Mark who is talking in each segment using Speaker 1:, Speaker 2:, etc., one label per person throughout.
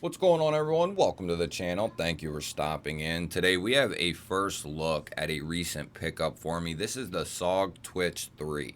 Speaker 1: What's going on, everyone? Welcome to the channel. Thank you for stopping in. Today we have a first look at a recent pickup for me. This is the SOG Twitch 3.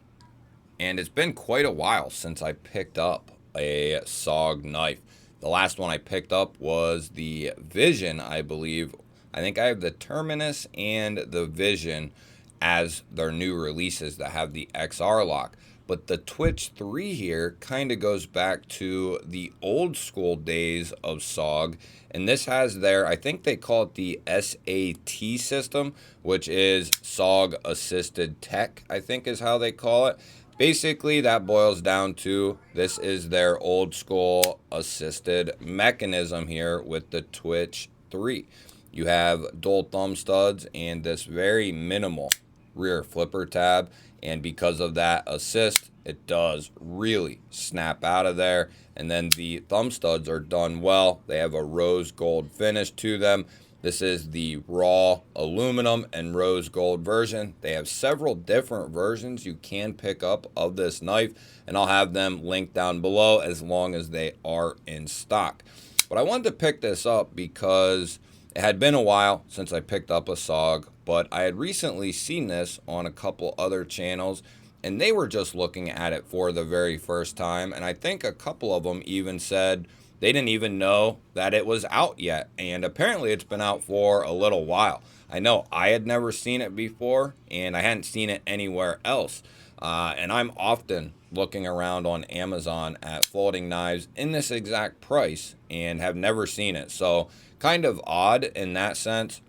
Speaker 1: And it's been quite a while since I picked up a SOG knife. The last one I picked up was the Vision, I believe. I think I have the Terminus and the Vision as their new releases that have the XR lock. But the Twitch 3 here kind of goes back to the old school days of SOG. And this has their, I think they call it the SAT system, which is SOG Assisted Tech, I think is how they call it. Basically, that boils down to this is their old school assisted mechanism here with the Twitch 3. You have dual thumb studs and this very minimal rear flipper tab, and because of that assist, it does really snap out of there. And then the thumb studs are done well. They have a rose gold finish to them. This is the raw aluminum and rose gold version. They have several different versions you can pick up of this knife, and I'll have them linked down below as long as they are in stock. But I wanted to pick this up because it had been a while since I picked up a SOG, but I had recently seen this on a couple other channels, and they were just looking at it for the very first time. And I think a couple of them even said they didn't even know that it was out yet. And apparently it's been out for a little while. I know I had never seen it before, and I hadn't seen it anywhere else. And I'm often looking around on Amazon at folding knives in this exact price and have never seen it. So kind of odd in that sense,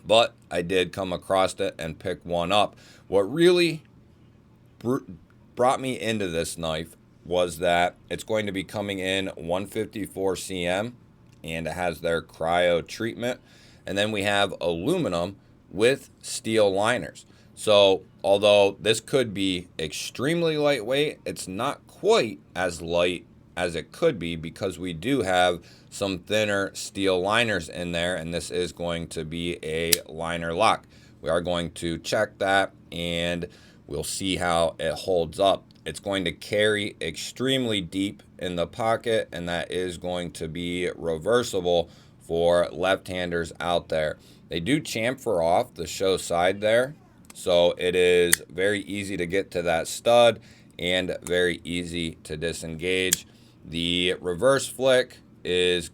Speaker 1: but I did come across it and pick one up. What really brought me into this knife was that it's going to be coming in 154 cm, and it has their cryo treatment. And then we have aluminum with steel liners. So although this could be extremely lightweight, it's not quite as light as it could be because we do have some thinner steel liners in there, and this is going to be a liner lock. We are going to check that and we'll see how it holds up. It's going to carry extremely deep in the pocket, and that is going to be reversible for left-handers out there. They do chamfer off the show side there, so it is very easy to get to that stud and very easy to disengage. The reverse flick is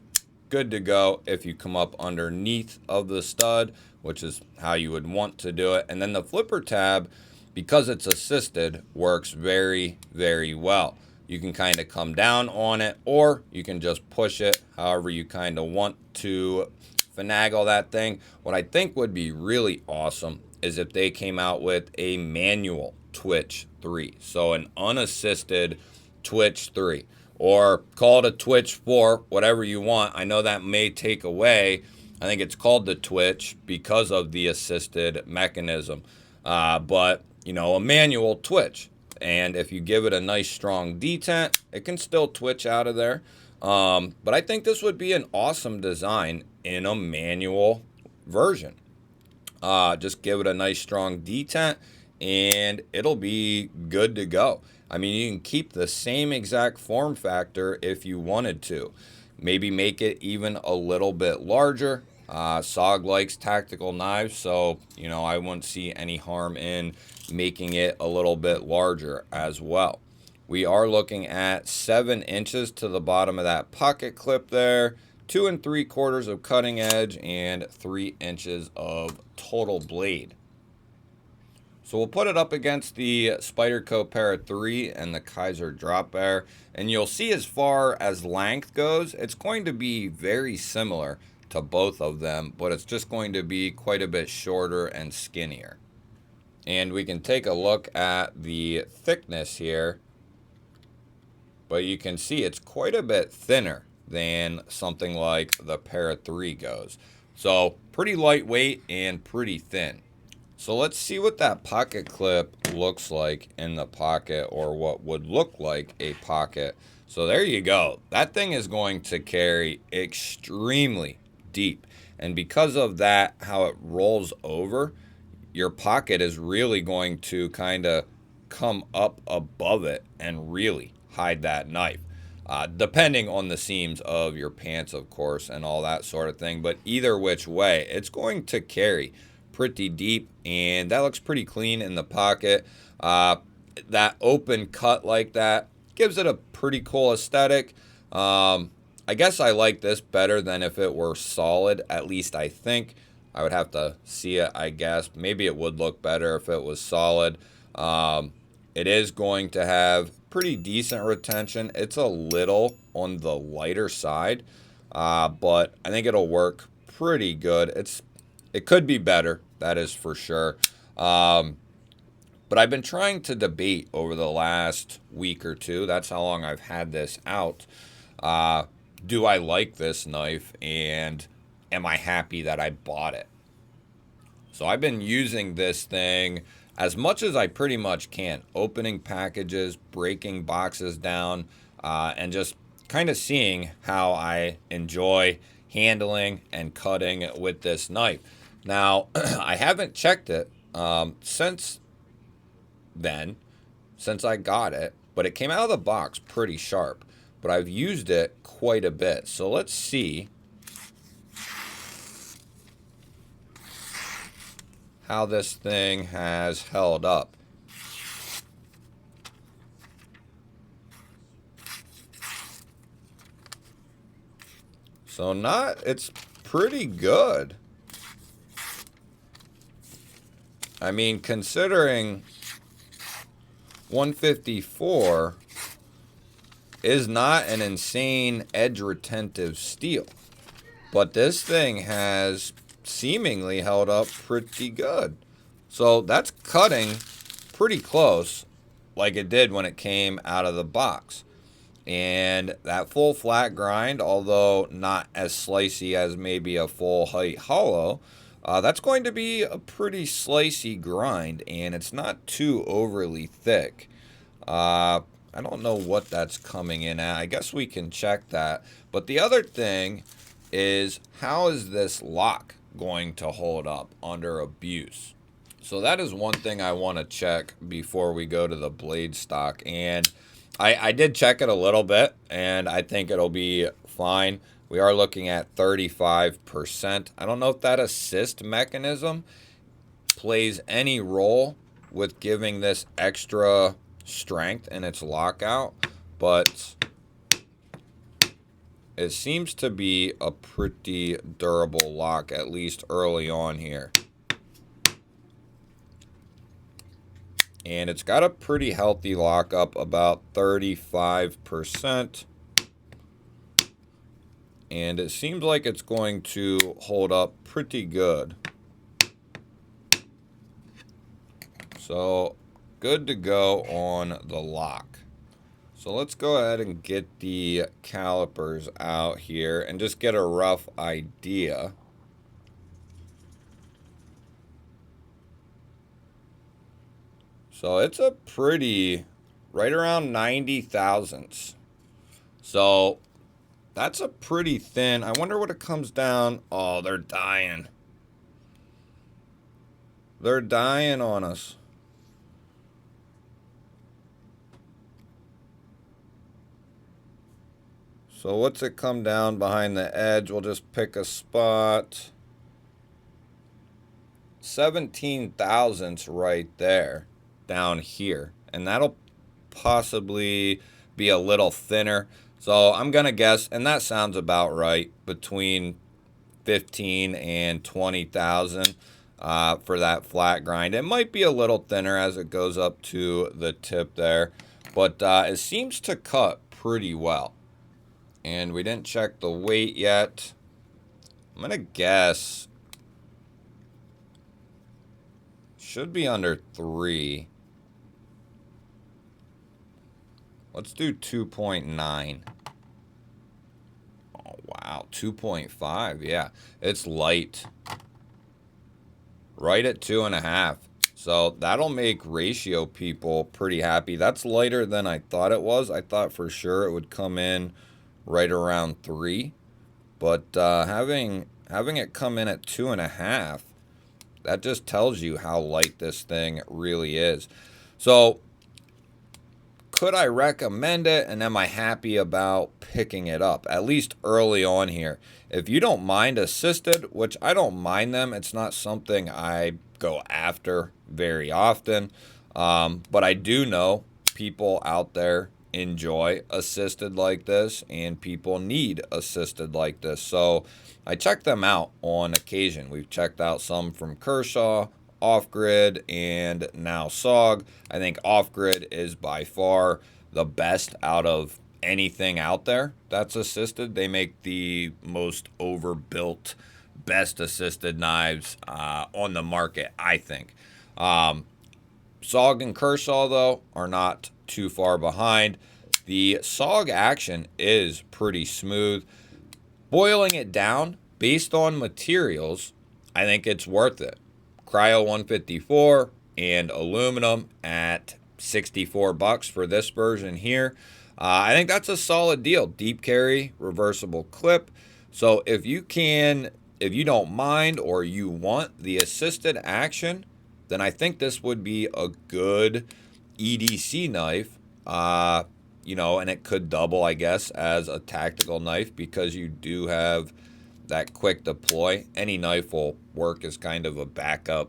Speaker 1: good to go if you come up underneath of the stud, which is how you would want to do it. And then the flipper tab, because it's assisted, works very, very well. You can kind of come down on it, or you can just push it however you kind of want to finagle that thing. What I think would be really awesome is if they came out with a manual Twitch 3. So an unassisted Twitch 3. Or call it a Twitch 4, whatever you want. I know that may take away. I think it's called the Twitch because of the assisted mechanism. But, you know, a manual Twitch. And if you give it a nice strong detent, it can still twitch out of there. But I think this would be an awesome design in a manual version. Just give it a nice strong detent and it'll be good to go. I mean, you can keep the same exact form factor if you wanted to. Maybe make it even a little bit larger. SOG likes tactical knives, so, you know, I wouldn't see any harm in making it a little bit larger as well. We are looking at 7 inches to the bottom of that pocket clip there, 2 3/4 of cutting edge, and 3 inches of total blade. So we'll put it up against the Spyderco Para 3 and the Kaiser Drop Bear, and you'll see as far as length goes, it's going to be very similar to both of them, but it's just going to be quite a bit shorter and skinnier. And we can take a look at the thickness here, but you can see it's quite a bit thinner than something like the Para 3 goes. So pretty lightweight and pretty thin. So let's see what that pocket clip looks like in the pocket, or what would look like a pocket. So there you go. That thing is going to carry extremely deep. And because of that, how it rolls over, your pocket is really going to kind of come up above it and really hide that knife. depending on the seams of your pants, of course, and all that sort of thing. But either which way, it's going to carry pretty deep, and that looks pretty clean in the pocket. That open cut like that gives it a pretty cool aesthetic. I guess I like this better than if it were solid, at least I think. I would have to see it, I guess. Maybe it would look better if it was solid. It is going to have pretty decent retention. It's a little on the lighter side, but I think it'll work pretty good. It could be better, that is for sure. But I've been trying to debate over the last week or two. That's how long I've had this out. Do I like this knife, and am I happy that I bought it? So I've been using this thing as much as I pretty much can, opening packages, breaking boxes down, and just kind of seeing how I enjoy handling and cutting with this knife. Now, I haven't checked it since I got it, but it came out of the box pretty sharp. But I've used it quite a bit. So let's see how this thing has held up. So it's pretty good. I mean, considering 154 is not an insane edge retentive steel, but this thing has seemingly held up pretty good. So that's cutting pretty close like it did when it came out of the box. And that full flat grind, although not as slicey as maybe a full height hollow, that's going to be a pretty slicey grind, and it's not too overly thick. I don't know what that's coming in at. I guess we can check that. But the other thing is, how is this lock going to hold up under abuse? So that is one thing I want to check before we go to the blade stock. And I did check it a little bit, and I think it'll be fine. We are looking at 35%. I don't know if that assist mechanism plays any role with giving this extra strength in its lockout, but it seems to be a pretty durable lock, at least early on here. And it's got a pretty healthy lockup, about 35%. And it seems like it's going to hold up pretty good. So good to go on the lock. So let's go ahead and get the calipers out here and just get a rough idea. So it's a pretty, right around 90 thousandths. So that's a pretty thin. I wonder what it comes down. Oh, they're dying. They're dying on us. So what's it come down behind the edge? We'll just pick a spot. 17 thousandths right there, down here. And that'll possibly be a little thinner. So I'm going to guess, and that sounds about right, between 15 and 20,000 for that flat grind. It might be a little thinner as it goes up to the tip there, but it seems to cut pretty well. And we didn't check the weight yet. I'm going to guess should be under 3. Let's do 2.9. Oh, wow. 2.5. Yeah, it's light. Right at 2.5. So that'll make ratio people pretty happy. That's lighter than I thought it was. I thought for sure it would come in right around 3, but having it come in at 2.5, that just tells you how light this thing really is. So could I recommend it, and am I happy about picking it up, at least early on here? If you don't mind assisted, which I don't mind them, it's not something I go after very often, but I do know people out there enjoy assisted like this, and people need assisted like this. So I check them out on occasion. We've checked out some from Kershaw, Off Grid, and now SOG. I think Off Grid is by far the best out of anything out there that's assisted. They make the most overbuilt, best assisted knives on the market, I think. SOG and Kershaw, though, are not too far behind. The SOG action is pretty smooth. Boiling it down based on materials, I think it's worth it. Cryo 154 and aluminum at $64 for this version here. I think that's a solid deal. Deep carry, reversible clip. So if you don't mind or you want the assisted action, then I think this would be a good EDC knife. And it could double, I guess, as a tactical knife because you do have that quick deploy. Any knife will work as kind of a backup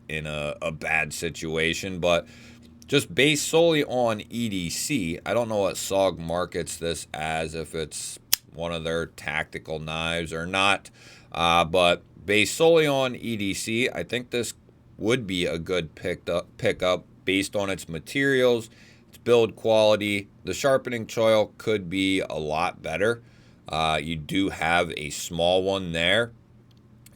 Speaker 1: in a bad situation, but just based solely on EDC, I don't know what SOG markets this as, if it's one of their tactical knives or not, but based solely on EDC, I think this would be a good pickup based on its materials, its build quality. The sharpening choil could be a lot better. You do have a small one there,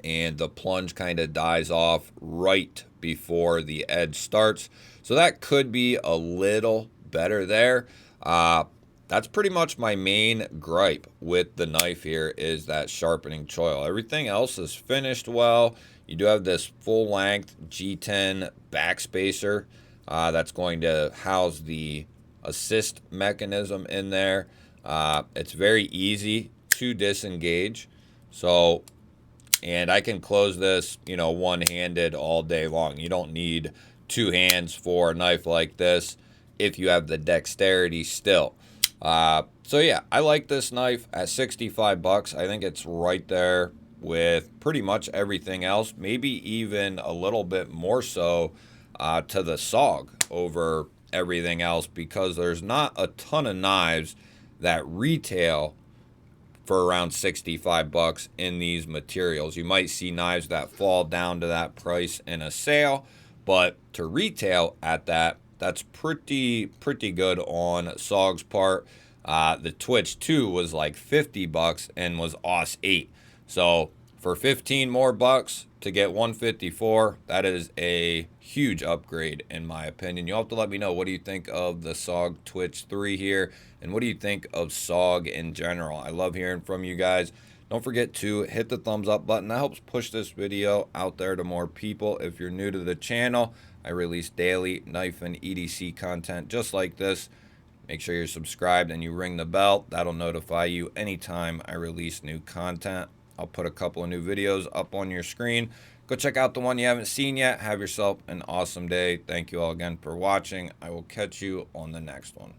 Speaker 1: and the plunge kind of dies off right before the edge starts. So that could be a little better there. That's pretty much my main gripe with the knife here, is that sharpening choil. Everything else is finished well. You do have this full length G10 backspacer that's going to house the assist mechanism in there. It's very easy to disengage. So, and I can close this, one-handed all day long. You don't need two hands for a knife like this if you have the dexterity still. So yeah, I like this knife at $65. I think it's right there with pretty much everything else, maybe even a little bit more so to the SOG over everything else, because there's not a ton of knives that retail for around $65 in these materials. You might see knives that fall down to that price in a sale, but to retail at that, that's pretty good on SOG's part. The Twitch 2 was like $50 and was AUS 8. So for 15 more bucks to get 154, that is a huge upgrade in my opinion. You'll have to let me know, what do you think of the SOG Twitch 3 here, and what do you think of SOG in general? I love hearing from you guys. Don't forget to hit the thumbs up button. That helps push this video out there to more people. If you're new to the channel, I release daily knife and EDC content just like this. Make sure you're subscribed and you ring the bell. That'll notify you anytime I release new content. I'll put a couple of new videos up on your screen. Go check out the one you haven't seen yet. Have yourself an awesome day. Thank you all again for watching. I will catch you on the next one.